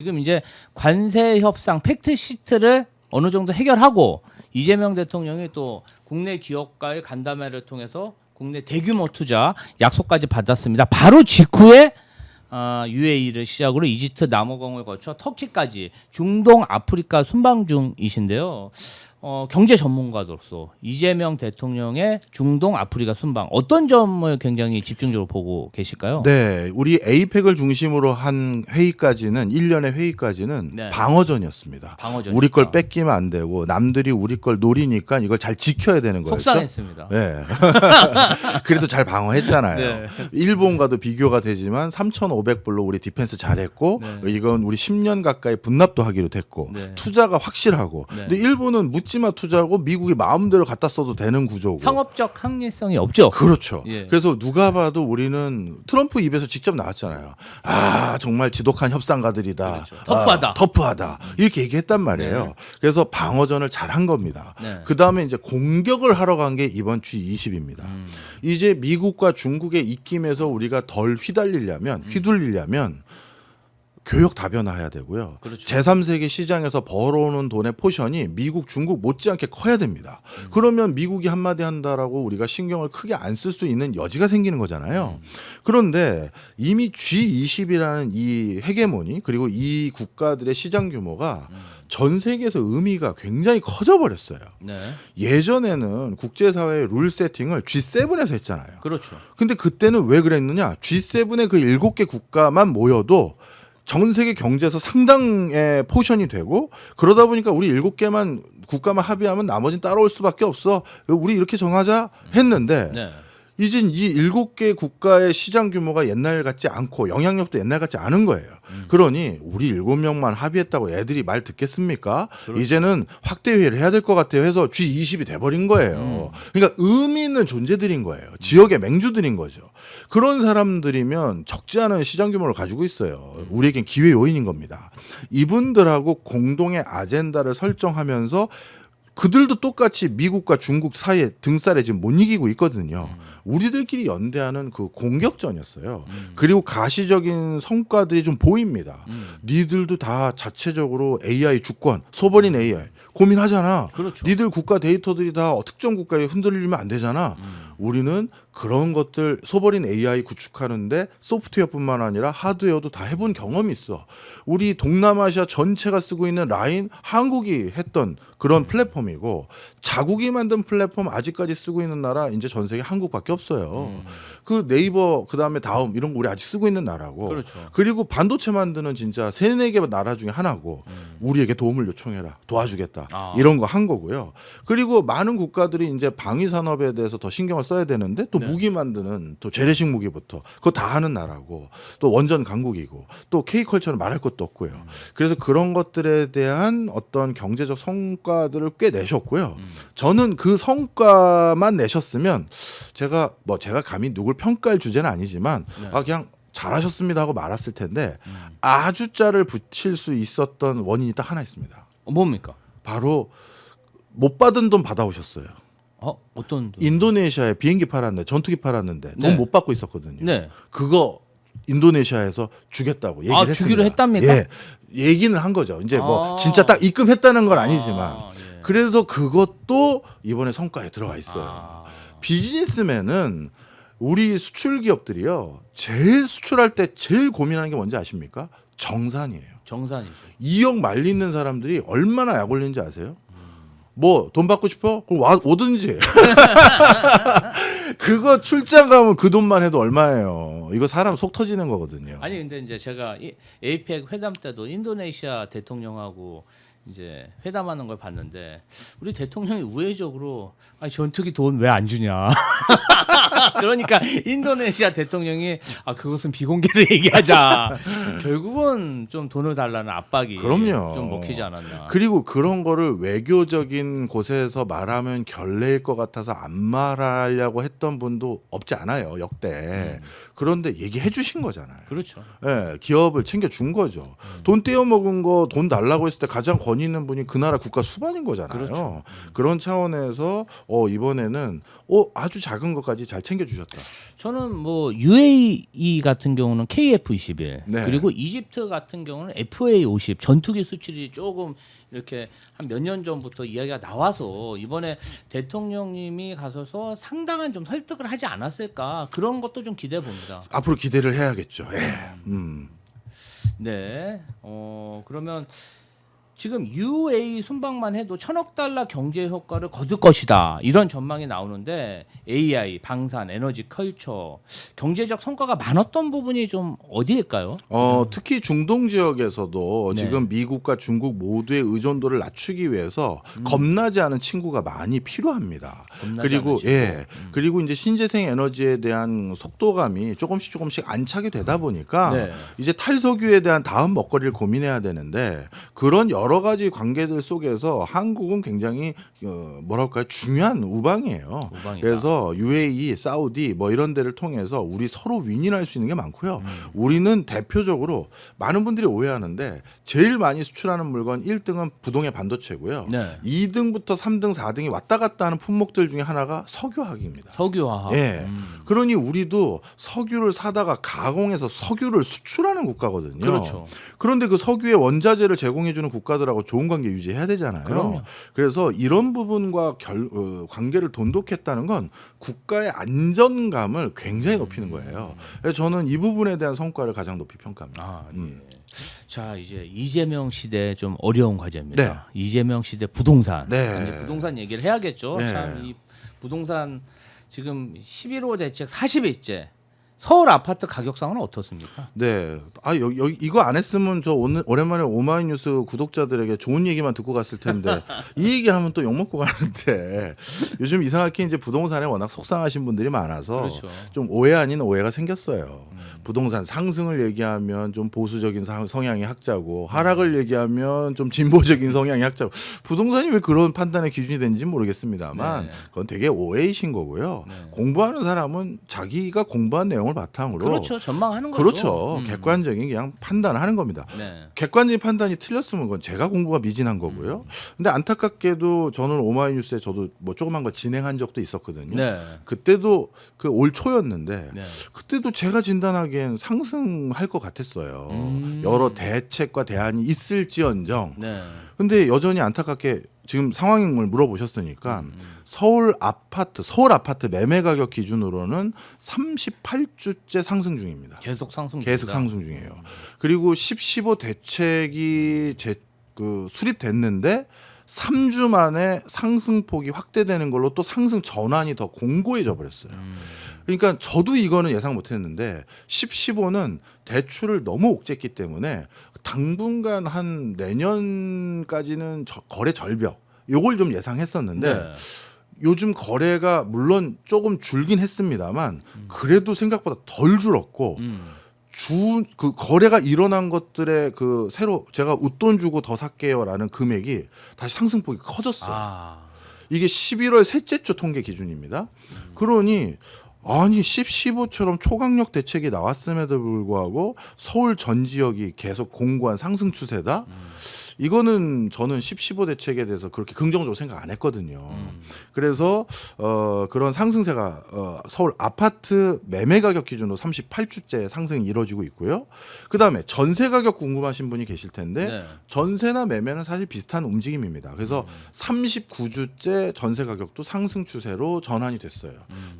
지금 이제 관세 협상 팩트 시트를 어느 정도 해결하고 이재명 대통령이 또 국내 기업과의 간담회를 통해서 국내 대규모 투자 약속까지 받았습니다. 바로 직후에 UAE를 시작으로 이집트 남아공을 거쳐 터키까지 중동 아프리카 순방 중이신데요. 경제 전문가로서 이재명 대통령의 중동 아프리카 순방 어떤 점을 굉장히 집중적으로 보고 계실까요? 네, 우리 에이펙을 중심으로 한 회의까지는 1년의 회의까지는 네. 방어전이었습니다. 방어전이었다. 우리 걸 뺏기면 안 되고 남들이 우리 걸 노리니까 이걸 잘 지켜야 되는 거였죠. 속상했습니다. 네. 그래도 잘 방어했잖아요. 네. 일본과도 비교가 되지만 3,500불로 우리 디펜스 잘했고 네. 이건 우리 10년 가까이 분납도 하기로 됐고 네. 투자가 확실하고 네. 근데 일본은 묻지마 투자고 미국이 마음대로 갖다 써도 되는 구조고 상업적 합리성이 없죠. 그렇죠. 예. 그래서 누가 봐도 우리는 트럼프 입에서 직접 나왔잖아요. 아 정말 지독한 협상가들이다. 그렇죠. 터프하다. 터프하다. 이렇게 얘기했단 말이에요. 네. 그래서 방어전을 잘한 겁니다. 네. 그 다음에 이제 공격을 하러 간 게 이번 G20입니다. 이제 미국과 중국의 입김에서 우리가 덜 휘둘리려면 교역 다변화해야 되고요. 그렇죠. 제3세계 시장에서 벌어오는 돈의 포션이 미국, 중국 못지않게 커야 됩니다. 그러면 미국이 한마디 한다라고 우리가 신경을 크게 안 쓸 수 있는 여지가 생기는 거잖아요. 그런데 이미 G20이라는 이 헤게모니 그리고 이 국가들의 시장 규모가 전 세계에서 의미가 굉장히 커져버렸어요. 네. 예전에는 국제사회의 룰 세팅을 G7에서 했잖아요. 그렇죠. 근데 그때는 왜 그랬느냐? G7의 그 7개 국가만 모여도 전 세계 경제에서 상당의 포션이 되고 그러다 보니까 우리 7개만 국가만 합의하면 나머지는 따라올 수밖에 없어. 우리 이렇게 정하자 했는데 네. 이젠 이 7개 국가의 시장 규모가 옛날 같지 않고 영향력도 옛날 같지 않은 거예요. 그러니 우리 7명만 합의했다고 애들이 말 듣겠습니까? 그렇죠. 이제는 확대 회의를 해야 될 것 같아요. 해서 G20이 돼버린 거예요. 그러니까 의미 있는 존재들인 거예요. 지역의 맹주들인 거죠. 그런 사람들이면 적지 않은 시장 규모를 가지고 있어요. 우리에겐 기회 요인인 겁니다. 이분들하고 공동의 아젠다를 설정하면서 그들도 똑같이 미국과 중국 사이에 등살에 지금 못 이기고 있거든요. 우리들끼리 연대하는 그 공격전이었어요. 그리고 가시적인 성과들이 좀 보입니다. 니들도 다 자체적으로 AI 주권, 소버린 AI 고민하잖아. 그렇죠. 니들 국가 데이터들이 다 특정 국가에 흔들리면 안 되잖아. 우리는 그런 것들 소버린 AI 구축하는데 소프트웨어뿐만 아니라 하드웨어도 다 해본 경험이 있어. 우리 동남아시아 전체가 쓰고 있는 라인 한국이 했던 그런 플랫폼이고 자국이 만든 플랫폼 아직까지 쓰고 있는 나라 이제 전 세계 한국밖에 없어요. 그 네이버 그다음에 다음 이런 거 우리 아직 쓰고 있는 나라고. 그렇죠. 그리고 반도체 만드는 진짜 3-4개 나라 중에 하나고 우리에게 도움을 요청해라. 도와주겠다. 이런 거 한 거고요. 그리고 많은 국가들이 이제 방위 산업에 대해서 더 신경을 써야 되는데 또 무기 만드는 또 재래식 무기부터 그거 다 하는 나라고 또 원전 강국이고 또 K컬처는 말할 것도 없고요. 그래서 그런 것들에 대한 어떤 경제적 성과들을 꽤 내셨고요. 저는 그 성과만 내셨으면 제가 감히 누굴 평가할 주제는 아니지만 그냥 잘하셨습니다 하고 말았을 텐데 아주 짤을 붙일 수 있었던 원인이 딱 하나 있습니다. 뭡니까? 바로 못 받은 돈 받아오셨어요. 어떤 돈? 인도네시아에 비행기 팔았는데 전투기 팔았는데 네. 돈 못 받고 있었거든요. 네. 그거 인도네시아에서 주겠다고 얘기를 했습니다. 주기로 했답니까? 예, 얘기는 한 거죠. 이제 뭐 진짜 딱 입금했다는 건 아니지만 예. 그래서 그것도 이번에 성과에 들어가 있어요. 비즈니스맨은 우리 수출 기업들이요 제일 수출할 때 제일 고민하는 게 뭔지 아십니까? 정산이에요. 정산이죠. 2억 말리는 사람들이 얼마나 약 올리는지 아세요? 뭐 돈 받고 싶어? 그럼 오든지. 그거 출장 가면 그 돈만 해도 얼마예요? 이거 사람 속 터지는 거거든요. 아니 근데 이제 제가 이 에이펙 회담 때도 인도네시아 대통령하고 이제 회담하는 걸 봤는데 우리 대통령이 우회적으로 전투기 돈 왜 안 주냐. 그러니까 인도네시아 대통령이 그것은 비공개로 얘기하자. 결국은 좀 돈을 달라는 압박이 그럼요. 좀 먹히지 않았나. 그리고 그런 거를 외교적인 곳에서 말하면 결례일 것 같아서 안 말하려고 했던 분도 없지 않아요. 역대. 그런데 얘기해 주신 거잖아요. 그렇죠. 예, 기업을 챙겨준 거죠. 돈 떼어먹은 거 돈 달라고 했을 때 가장 거니는 분이 그 나라 국가 수반인 거잖아요. 그렇죠. 그런 차원에서 이번에는 아주 작은 것까지 잘 챙겨주셨다. 저는 뭐 UAE 같은 경우는 KF-21 네. 그리고 이집트 같은 경우는 FA-50 전투기 수출이 조금 이렇게 한 몇 년 전부터 이야기가 나와서 이번에 대통령님이 가서서 상당한 좀 설득을 하지 않았을까 그런 것도 좀 기대해 봅니다. 앞으로 기대를 해야겠죠. 네. 그러면 지금 UA 순방만 해도 1,000억 달러 경제 효과를 거둘 것이다. 이런 전망이 나오는데 AI, 방산, 에너지, 컬처 경제적 성과가 많았던 부분이 좀 어디일까요? 특히 중동 지역에서도 네. 지금 미국과 중국 모두의 의존도를 낮추기 위해서 겁나지 않은 친구가 많이 필요합니다. 겁나지 그리고 않은 친구. 그리고 이제 신재생 에너지에 대한 속도감이 조금씩 안착이 되다 보니까 네. 이제 탈석유에 대한 다음 먹거리를 고민해야 되는데 그런 여러 가지 관계들 속에서 한국은 굉장히 뭐랄까요 중요한 우방이에요. 우방이다. 그래서 UAE, 사우디 뭐 이런 데를 통해서 우리 서로 윈윈할 수 있는 게 많고요. 우리는 대표적으로 많은 분들이 오해하는데 제일 많이 수출하는 물건 1등은 부동의 반도체고요. 네. 2등부터 3등, 4등이 왔다 갔다 하는 품목들 중에 하나가 석유화학입니다. 석유화학. 예. 그러니 우리도 석유를 사다가 가공해서 석유를 수출하는 국가거든요. 그렇죠. 그런데 그 석유의 원자재를 제공해 주는 국가들하고 좋은 관계 유지해야 되잖아요. 그럼요. 그래서 이런 부분과 관계를 돈독했다는 건 국가의 안전감을 굉장히 높이는 거예요. 그래서 저는 이 부분에 대한 성과를 가장 높이 평가합니다. 아, 네. 자, 이제 이재명 시대 좀 어려운 과제입니다. 이재명 시대 부동산. 네. 이제 부동산 얘기를 해야겠죠. 네. 참 이 부동산 지금 11호 대책 40일째. 서울 아파트 가격상은 어떻습니까? 네. 여기 이거 안 했으면 저 오늘 오랜만에 오마이뉴스 구독자들에게 좋은 얘기만 듣고 갔을 텐데 이 얘기하면 또 욕 먹고 가는데 요즘 이상하게 이제 부동산에 워낙 속상하신 분들이 많아서 그렇죠. 좀 오해 아닌 오해가 생겼어요. 부동산 상승을 얘기하면 좀 보수적인 성향의 학자고 하락을 얘기하면 좀 진보적인 성향의 학자고 부동산이 왜 그런 판단의 기준이 되는지 모르겠습니다만 네. 그건 되게 오해이신 거고요. 네. 공부하는 사람은 자기가 공부한 내용을 바탕으로 그렇죠. 전망하는 거죠. 그렇죠. 객관적인 그냥 판단을 하는 겁니다. 네. 객관적인 판단이 틀렸으면 그건 제가 공부가 미진한 거고요. 근데 안타깝게도 저는 오마이뉴스에 저도 뭐 조그만 거 진행한 적도 있었거든요. 네. 그때도 그 올 초였는데 네. 그때도 제가 진단하기엔 상승할 것 같았어요. 여러 대책과 대안이 있을지언정. 네. 근데 여전히 안타깝게 지금 상황을 물어보셨으니까 서울 아파트 매매 가격 기준으로는 38주째 상승 중입니다. 계속 상승. 계속 상승 중이에요. 그리고 15 대책이 수립됐는데 3주 만에 상승폭이 확대되는 걸로 또 상승 전환이 더 공고해져 버렸어요. 그러니까 저도 이거는 예상 못했는데 15는 대출을 너무 옥죄했기 때문에 당분간 한 내년까지는 거래 절벽 요걸 좀 예상했었는데 네. 요즘 거래가 물론 조금 줄긴 했습니다만 그래도 생각보다 덜 줄었고 그 거래가 일어난 것들의 그 새로 제가 웃돈 주고 더 살게요라는 금액이 다시 상승폭이 커졌어요. 아. 이게 11월 셋째 주 통계 기준입니다. 그러니 아니 15처럼 초강력 대책이 나왔음에도 불구하고 서울 전 지역이 계속 공고한 상승 추세다. 이거는 저는 15 대책에 대해서 그렇게 긍정적으로 생각 안 했거든요. 그래서 그런 상승세가 서울 아파트 매매 가격 기준으로 38주째 상승이 이루어지고 있고요. 그다음에 전세 가격 궁금하신 분이 계실 텐데 네. 전세나 매매는 사실 비슷한 움직임입니다. 그래서 39주째 전세 가격도 상승 추세로 전환이 됐어요.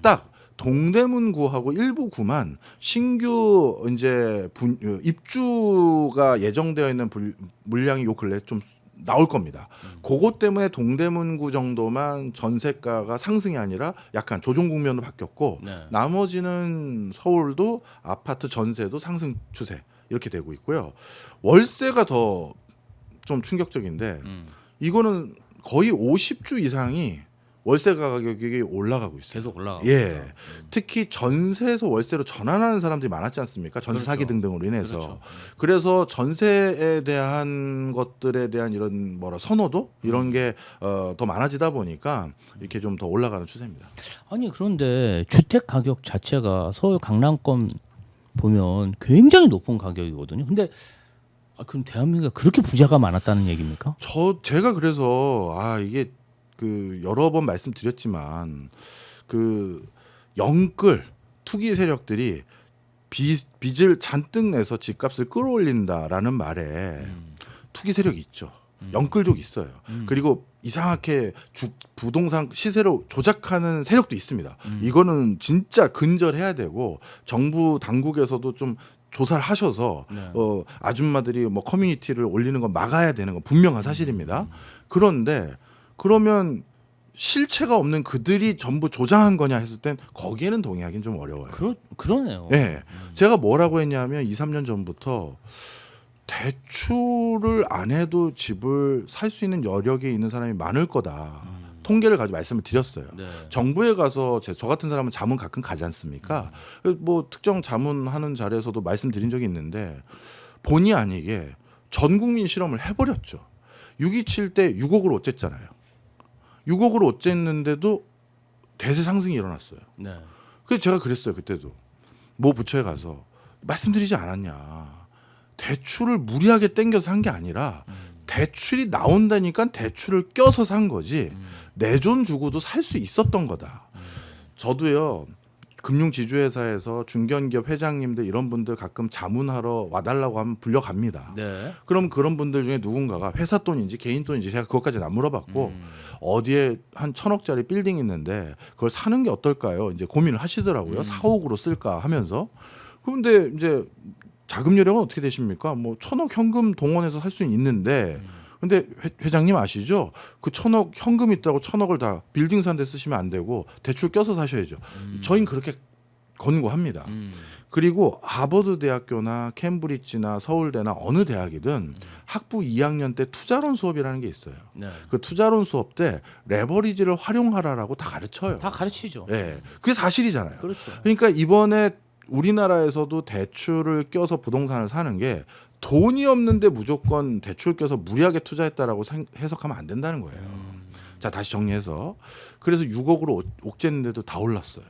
딱 동대문구하고 일부 구만 신규 이제 입주가 예정되어 있는 물량이 요 근래 좀 나올 겁니다. 그것 때문에 동대문구 정도만 전세가가 상승이 아니라 약간 조정 국면으로 바뀌었고 네. 나머지는 서울도 아파트 전세도 상승 추세 이렇게 되고 있고요. 월세가 더 좀 충격적인데 이거는 거의 50주 이상이 월세 가격이 올라가고 있어요. 계속 올라가고. 예. 특히 전세에서 월세로 전환하는 사람들이 많았지 않습니까? 전세 사기 그렇죠. 등등으로 인해서. 그렇죠. 그래서 전세에 대한 것들에 대한 이런 선호도 이런 게 더 많아지다 보니까 이렇게 좀 더 올라가는 추세입니다. 아니 그런데 주택 가격 자체가 서울 강남권 보면 굉장히 높은 가격이거든요. 근데 그럼 대한민국에 그렇게 부자가 많았다는 얘기입니까? 제가 그래서 이게 그 여러 번 말씀드렸지만 그 영끌 투기 세력들이 빚을 잔뜩 내서 집값을 끌어올린다라는 말에 투기 세력이 있죠. 영끌족이 있어요. 그리고 이상하게 부동산 시세로 조작하는 세력도 있습니다. 이거는 진짜 근절해야 되고 정부 당국에서도 좀 조사를 하셔서 네. 아줌마들이 뭐 커뮤니티를 올리는 건 막아야 되는 건 분명한 사실입니다. 그런데 그러면 실체가 없는 그들이 전부 조장한 거냐 했을 땐 거기에는 동의하기는 좀 어려워요. 그러네요. 네. 제가 뭐라고 했냐면 2, 3년 전부터 대출을 안 해도 집을 살 수 있는 여력이 있는 사람이 많을 거다. 통계를 가지고 말씀을 드렸어요. 네. 정부에 가서 저 같은 사람은 자문 가끔 가지 않습니까? 뭐 특정 자문하는 자리에서도 말씀드린 적이 있는데 본의 아니게 전 국민 실험을 해버렸죠. 6.27 때 6억으로 어쨌잖아요. 6억으로 어쨌는데도 대세 상승이 일어났어요. 네. 그래서 제가 그랬어요. 그때도 모 부처에 가서 말씀드리지 않았냐. 대출을 무리하게 땡겨서 한 게 아니라 대출이 나온다니까 대출을 껴서 산 거지 내 돈 주고도 살 수 있었던 거다. 저도요. 금융지주회사에서 중견기업 회장님들 이런 분들 가끔 자문하러 와달라고 하면 불려갑니다. 네. 그럼 그런 분들 중에 누군가가 회사 돈인지 개인 돈인지 제가 그것까지는 안 물어봤고 어디에 한 1,000억짜리 빌딩 있는데 그걸 사는 게 어떨까요? 이제 고민을 하시더라고요. 4억으로 쓸까 하면서. 그런데 이제 자금 요령은 어떻게 되십니까? 뭐 1,000억 현금 동원해서 살 수는 있는데 근데 회장님 아시죠? 그 1,000억 현금 있다고 1,000억을 다 빌딩 사는 데 쓰시면 안 되고 대출 껴서 사셔야죠. 저희는 그렇게 권고합니다. 그리고 하버드 대학교나 캠브리지나 서울대나 어느 대학이든 학부 2학년 때 투자론 수업이라는 게 있어요. 네. 그 투자론 수업 때 레버리지를 활용하라라고 다 가르쳐요. 다 가르치죠. 예. 그게 사실이잖아요. 그렇죠. 그러니까 이번에 우리나라에서도 대출을 껴서 부동산을 사는 게 돈이 없는데 무조건 대출 껴서 무리하게 투자했다라고 해석하면 안 된다는 거예요. 자, 다시 정리해서 그래서 6억으로 옥죄는데도 다 올랐어요.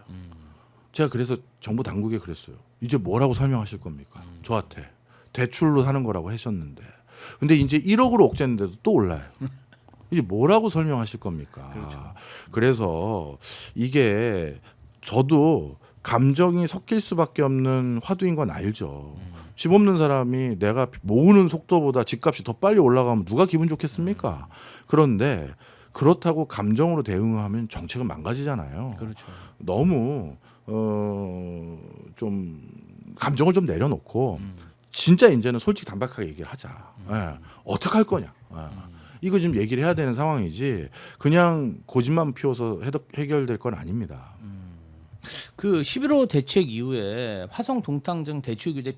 제가 그래서 정부 당국에 그랬어요. 이제 뭐라고 설명하실 겁니까? 저한테 대출로 사는 거라고 하셨는데 근데 이제 1억으로 옥죄는데도 또 올라요. 이제 뭐라고 설명하실 겁니까? 그렇죠. 그래서 이게 저도 감정이 섞일 수밖에 없는 화두인 건 알죠. 집 없는 사람이 내가 모으는 속도보다 집값이 더 빨리 올라가면 누가 기분 좋겠습니까? 그런데 그렇다고 감정으로 대응하면 정책은 망가지잖아요. 그렇죠. 너무 좀 감정을 좀 내려놓고 진짜 이제는 솔직히 담백하게 얘기를 하자. 예. 어떻게 할 거냐. 예. 이거 좀 얘기를 해야 되는 상황이지 그냥 고집만 피워서 해결될 건 아닙니다. 그 11호 대책 이후에 화성 동탄 등 대출 규제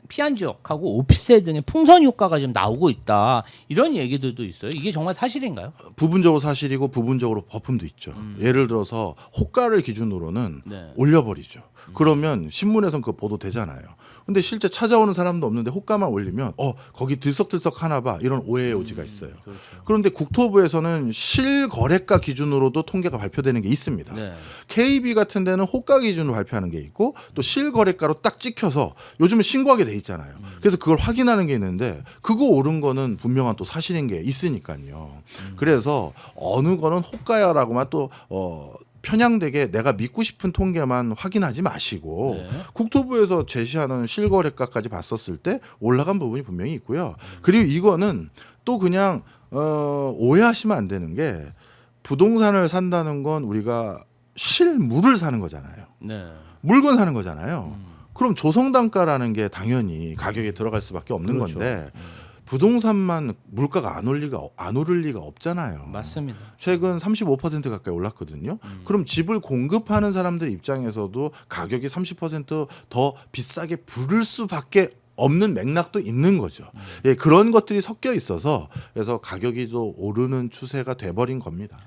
피한 지역하고 오피스텔 등의 풍선 효과가 좀 나오고 있다. 이런 얘기들도 있어요. 이게 정말 사실인가요? 부분적으로 사실이고 부분적으로 버품도 있죠. 예를 들어서 호가를 기준으로는 네. 올려버리죠. 그러면 신문에선 그거 보도되잖아요. 근데 실제 찾아오는 사람도 없는데 호가만 올리면 거기 들썩들썩 하나 봐 이런 오해의 여지가 있어요. 그렇죠. 그런데 국토부에서는 실거래가 기준으로도 통계가 발표되는 게 있습니다. 네. KB 같은 데는 호가 기준으로 발표하는 게 있고 또 실거래가로 딱 찍혀서 요즘은 신고하게 돼 있잖아요. 그래서 그걸 확인하는 게 있는데 그거 옳은 거는 분명한 또 사실인 게 있으니까요. 그래서 어느 거는 호가야라고만 또 편향되게 내가 믿고 싶은 통계만 확인하지 마시고 네. 국토부에서 제시하는 실거래가까지 봤었을 때 올라간 부분이 분명히 있고요. 그리고 이거는 또 그냥 오해하시면 안 되는 게 부동산을 산다는 건 우리가 실물을 사는 거잖아요. 네. 물건 사는 거잖아요. 그럼 조성단가라는 게 당연히 가격에 들어갈 수밖에 없는 그렇죠. 건데 부동산만 물가가 안 오를 리가 없잖아요. 맞습니다. 최근 35% 가까이 올랐거든요. 그럼 집을 공급하는 사람들 입장에서도 가격이 30%더 비싸게 부를 수밖에 없는 맥락도 있는 거죠. 예, 그런 것들이 섞여 있어서 그래서 가격이 또 오르는 추세가 돼버린 겁니다.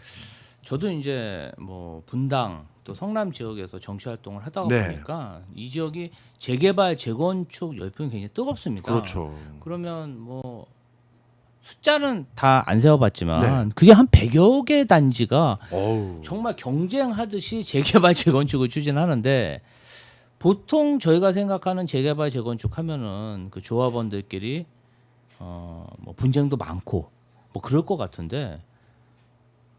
저도 이제 뭐 분당 또 성남 지역에서 정치 활동을 하다가 네. 보니까 이 지역이 재개발 재건축 열풍이 굉장히 뜨겁습니다. 그렇죠. 그러면 뭐 숫자는 다 안 세어봤지만 네. 그게 한 100여 개 단지가 어우. 정말 경쟁하듯이 재개발 재건축을 추진하는데 보통 저희가 생각하는 재개발 재건축 하면은 그 조합원들끼리 뭐 분쟁도 많고 뭐 그럴 것 같은데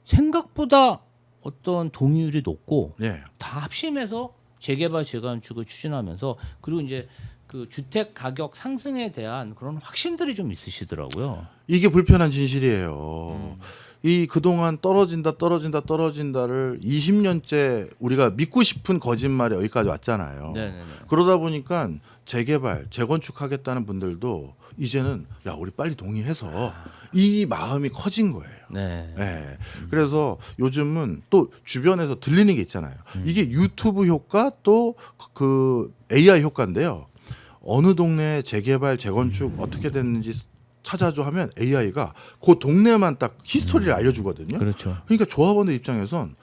생각보다 어떤 동의율이 높고 예. 다 합심해서 재개발 재건축을 추진하면서 그리고 이제 그 주택 가격 상승에 대한 그런 확신들이 좀 있으시더라고요. 이게 불편한 진실이에요. 이 그동안 떨어진다를 20년째 우리가 믿고 싶은 거짓말이 여기까지 왔잖아요. 네네네. 그러다 보니까 재개발, 재건축하겠다는 분들도 이제는 야 우리 빨리 동의해서 이 마음이 커진 거예요. 네. 네. 그래서 요즘은 또 주변에서 들리는 게 있잖아요. 이게 유튜브 효과 또 그 AI 효과인데요. 어느 동네 재개발, 재건축 어떻게 됐는지 찾아줘 하면 AI가 그 동네만 딱 히스토리를 알려주거든요. 그렇죠. 그러니까 조합원들 입장에선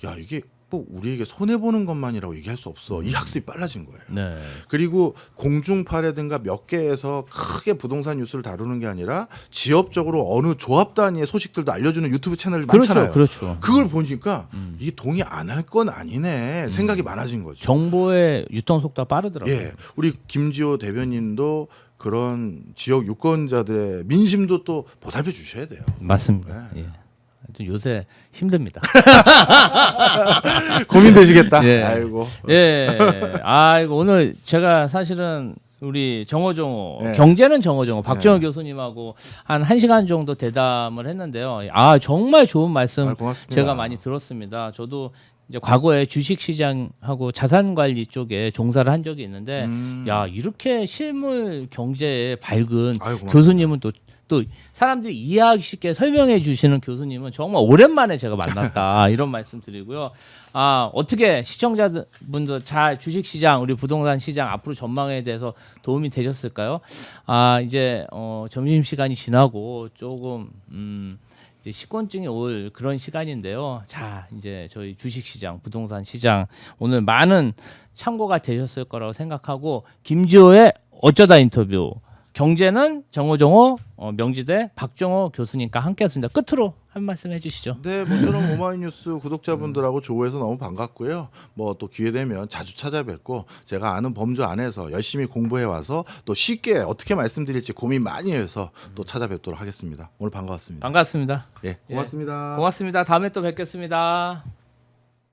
야 이게 꼭 우리에게 손해 보는 것만이라고 얘기할 수 없어. 이 학습이 빨라진 거예요. 네. 그리고 공중파라든가 몇 개에서 크게 부동산 뉴스를 다루는 게 아니라 지역적으로 어느 조합 단위의 소식들도 알려주는 유튜브 채널이 많잖아요. 그렇죠. 그걸 보니까 이게 동의 안 할 건 아니네 생각이 많아진 거죠. 정보의 유통 속도가 빠르더라고요. 예, 우리 김지호 대변인도 그런 지역 유권자들의 민심도 또 보살펴 주셔야 돼요. 맞습니다. 예. 하여튼 요새 힘듭니다. 고민되시겠다. 예. 아이고. 예. 아, 이거 오늘 제가 사실은 우리 정호정호 네. 경제는 정호정호 박정호 네. 교수님하고 한 1시간 정도 대담을 했는데요. 아, 정말 좋은 말씀 고맙습니다. 제가 많이 들었습니다. 저도 이제 과거에 주식 시장하고 자산 관리 쪽에 종사를 한 적이 있는데 야, 이렇게 실물 경제에 밝은 아유, 고맙습니다. 교수님은 또 사람들이 이해하기 쉽게 설명해 주시는 교수님은 정말 오랜만에 제가 만났다 이런 말씀 드리고요. 아, 어떻게 시청자분들 잘 주식 시장 우리 부동산 시장 앞으로 전망에 대해서 도움이 되셨을까요? 아, 이제 점심 시간이 지나고 조금 이제 식곤증이 올 그런 시간인데요. 자, 이제 저희 주식 시장, 부동산 시장 오늘 많은 참고가 되셨을 거라고 생각하고 김지호의 어쩌다 인터뷰 경제는 정호정호 명지대 박정호 교수님과 함께했습니다. 끝으로 한 말씀 해주시죠. 네, 모처럼 오마이뉴스 구독자분들하고 조우해서 너무 반갑고요. 뭐 또 기회 되면 자주 찾아뵙고 제가 아는 범주 안에서 열심히 공부해 와서 또 쉽게 어떻게 말씀드릴지 고민 많이 해서 또 찾아뵙도록 하겠습니다. 오늘 반가웠습니다. 반갑습니다. 예, 고맙습니다. 고맙습니다. 다음에 또 뵙겠습니다.